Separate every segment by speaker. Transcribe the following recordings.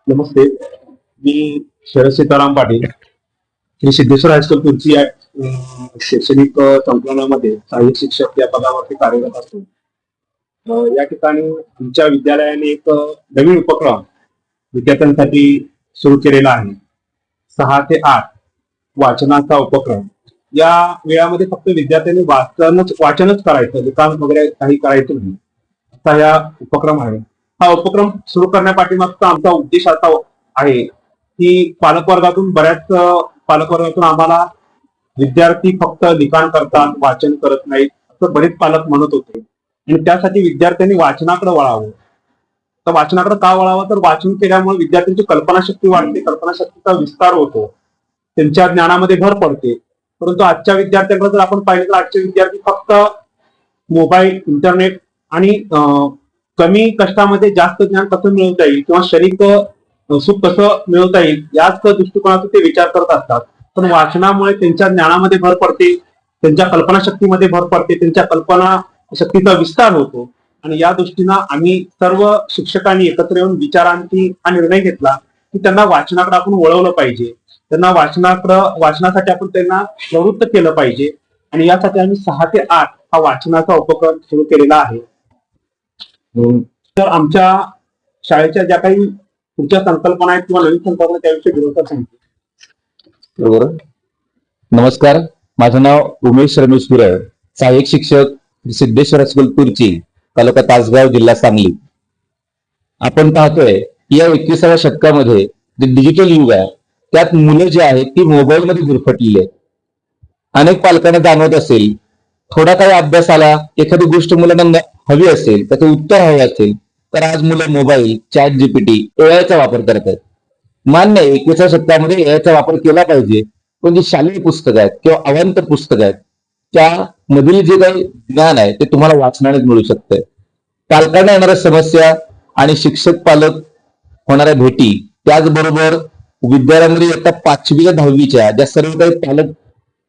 Speaker 1: नमस्ते. मी Sharad Sitaram Patil. Shri Siddheshwar high school तुर्ची या शैक्षणिक संकुलामध्ये सहाय्यक शिक्षक या पदावरती कार्यरत असतो. या ठिकाणी आमच्या विद्यालयाने एक नवीन उपक्रम विद्यार्थ्यांसाठी सुरू केलेला आहे. 6 ते 8 वाचनाचा उपक्रम. या वेळामध्ये फक्त विद्यार्थ्यांनी वाचनच करायचं, लिखाण वगैरे काही करायचं नाही, असा या उपक्रम आहे. हा उपक्रम सुरू करण्यापाठीमागचा आमचा उद्देश असा आहे की बऱ्याच पालकवर्गातून आम्हाला विद्यार्थी फक्त लिखाण करतात, वाचन करत नाहीत असं बरेच पालक म्हणत होते. आणि त्यासाठी विद्यार्थ्यांनी वाचनाकडे वळावं. तर वाचनाकडे का वळावं, तर वाचन केल्यामुळे विद्यार्थ्यांची कल्पनाशक्ती वाढते, कल्पनाशक्तीचा विस्तार होतो, त्यांच्या ज्ञानामध्ये भर पडते. परंतु आजच्या विद्यार्थ्यांकडे जर आपण पाहिलं तर आजचे विद्यार्थी फक्त मोबाईल, इंटरनेट आणि कमी कष्टामध्ये जास्त ज्ञान कसं मिळवता येईल किंवा शरीर सुख कसं मिळवता येईल याच दृष्टिकोनातून ते विचार करत असतात. पण वाचनामुळे त्यांच्या ज्ञानामध्ये भर पडते, त्यांच्या कल्पनाशक्तीमध्ये भर पडते, त्यांच्या कल्पना शक्तीचा विस्तार होतो. आणि या दृष्टीनं आम्ही सर्व शिक्षकांनी एकत्र येऊन विचारांची हा निर्णय घेतला की त्यांना वाचनाकडे आपण वळवलं पाहिजे, त्यांना वाचनासाठी आपण त्यांना प्रवृत्त केलं पाहिजे. आणि यासाठी आम्ही 6 ते 8 हा वाचनाचा उपक्रम सुरू केलेला आहे. तर आमच्या शाळेच्या ज्या काही पुढच्या संकल्पना आहेत किंवा नवीन संकल्पना त्याविषयी विरोधात सांगतो.
Speaker 2: बरोबर. नमस्कार, माझं नाव उमेश रमेश हिरळ, सहाय्यक शिक्षक सिद्धेश्वर हायस्कूल तुर्ची, तालुका तासगाव, जिल्हा सांगली. आपण पाहतोय या 21व्या शतकामध्ये जे डिजिटल युग आहे त्यात मुलं जे आहेत ती मोबाईल मध्ये गुरफटलेली आहेत. अनेक पालकांना जाणवत असेल, थोडा काही अभ्यास आला, एखादी गोष्ट मुलांना हवी असेल, त्याचं उत्तर हवे असेल, तर आज मुलं मोबाईल, चॅट जीपीटी, एआयचा वापर करत आहेत. मान्य आहे 21व्या शतकामध्ये एआयचा वापर केला पाहिजे, पण जी शालेय पुस्तकं आहेत किंवा अवांतर पुस्तकं आहेत त्यामधील जे काही ज्ञान आहे ते तुम्हाला वाचनानेच मिळू शकतंय. पालकांना येणाऱ्या समस्या आणि शिक्षक पालक होणाऱ्या भेटी, त्याचबरोबर विद्यालयामध्ये इयत्ता 5वी ते 10वीच्या ज्या सर्व काही पालक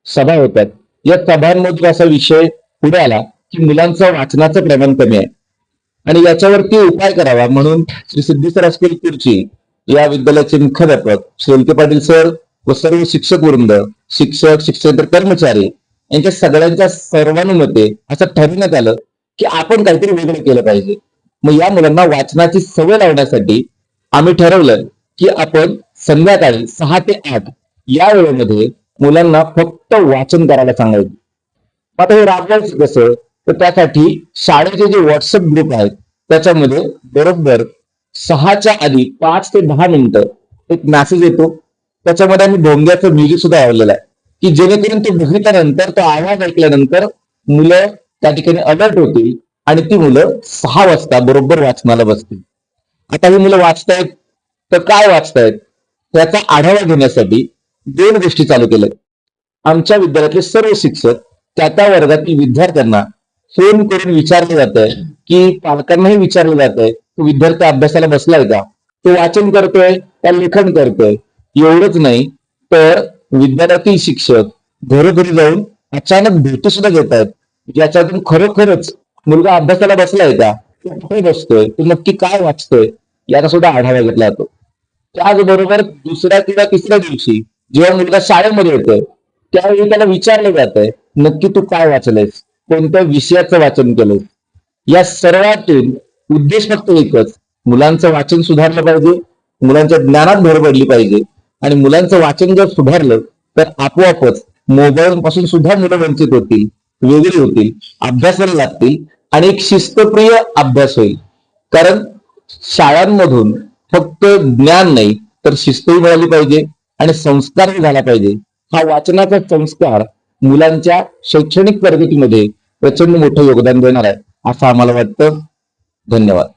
Speaker 2: सभा होतात, या सभांमधून असा विषय पुढे आला की मुलांचं वाचनाचं प्रमाण कमी आहे आणि याच्यावरती उपाय करावा म्हणून श्री सिद्धेश्वर हायस्कूल तुर्ची या विद्यालयाचे मुख्याध्यापक श्री एल के पाटील सर व सर्व शिक्षक वृंद, शिक्षक, शिक्षकेतर कर्मचारी यांच्या सगळ्यांच्या सर्वानुमते असं ठरवण्यात आलं की आपण काहीतरी वेगळं केलं पाहिजे. मग या मुलांना वाचनाची सवय लावण्यासाठी आम्ही ठरवलं की आपण संध्याकाळी 6 ते 8 या वेळेमध्ये मुलांना फक्त वाचन करायला सांगायचं. आता हे राबवायचं कसं, तर त्यासाठी शाळेचे जे व्हॉट्सअप ग्रुप आहेत त्याच्यामध्ये बरोबर 6च्या आधी 5 ते 10 मिनिटं एक मेसेज येतो. त्याच्यामध्ये आम्ही भोंग्याचं म्युझिक सुद्धा लावलेलं आहे की जेणेकरून तो बघितल्यानंतर, तो आवाज ऐकल्यानंतर मुलं त्या ठिकाणी अलर्ट होतील आणि ती मुलं 6 वाजता बरोबर वाचनाला बसतील. आता ही मुलं वाचतायत तर काय वाचतायत त्याचा आढावा घेण्यासाठी 2 गोष्टी चालू केल्या. आमच्या विद्यालयातले सर्व शिक्षक त्या वर्गातील विद्यार्थ्यांना फोन करून विचारलं जात आहे की पालकांनाही विचारलं जात आहे तो विद्यार्थी अभ्यासाला बसलाय का, तो वाचन करतोय त्या लेखन करतोय. एवढंच नाही तर विद्यालयातील शिक्षक घरोघरी जाऊन अचानक भेटी सुद्धा घेत आहेत, ज्याच्यातून खरोखरच मुलगा अभ्यासाला बसलाय का, तो कुठे बसतोय, तो नक्की काय वाचतोय याचा सुद्धा आढावा घेतला जातो. त्याचबरोबर दुसऱ्या किंवा तिसऱ्या दिवशी जेव्हा मुलगा शाळेमध्ये येतोय त्यावेळी त्याला विचारलं जात आहे नक्की तू काय वाचलंयस, कोणत्या विषयाचं वाचन केलंय. या सर्वातून उद्देश फक्त एकच, मुलांचं वाचन सुधारलं पाहिजे, मुलांच्या ज्ञानात भर पडली पाहिजे. आणि मुलांचं वाचन जर सुधारलं तर आपोआपच मोबाईल पासून सुद्धा मुलं वंचित होतील, वेगळी होतील, अभ्यासाला लागतील आणि एक शिस्तप्रिय अभ्यास होईल. कारण शाळांमधून फक्त ज्ञान नाही तर शिस्तही मिळाली पाहिजे आणि संस्कारही झाला पाहिजे. हा वाचनाचा संस्कार मुलांच्या शैक्षणिक प्रगतीमध्ये प्रचंड मोठं योगदान देणार आहे असं आम्हाला वाटतं. धन्यवाद.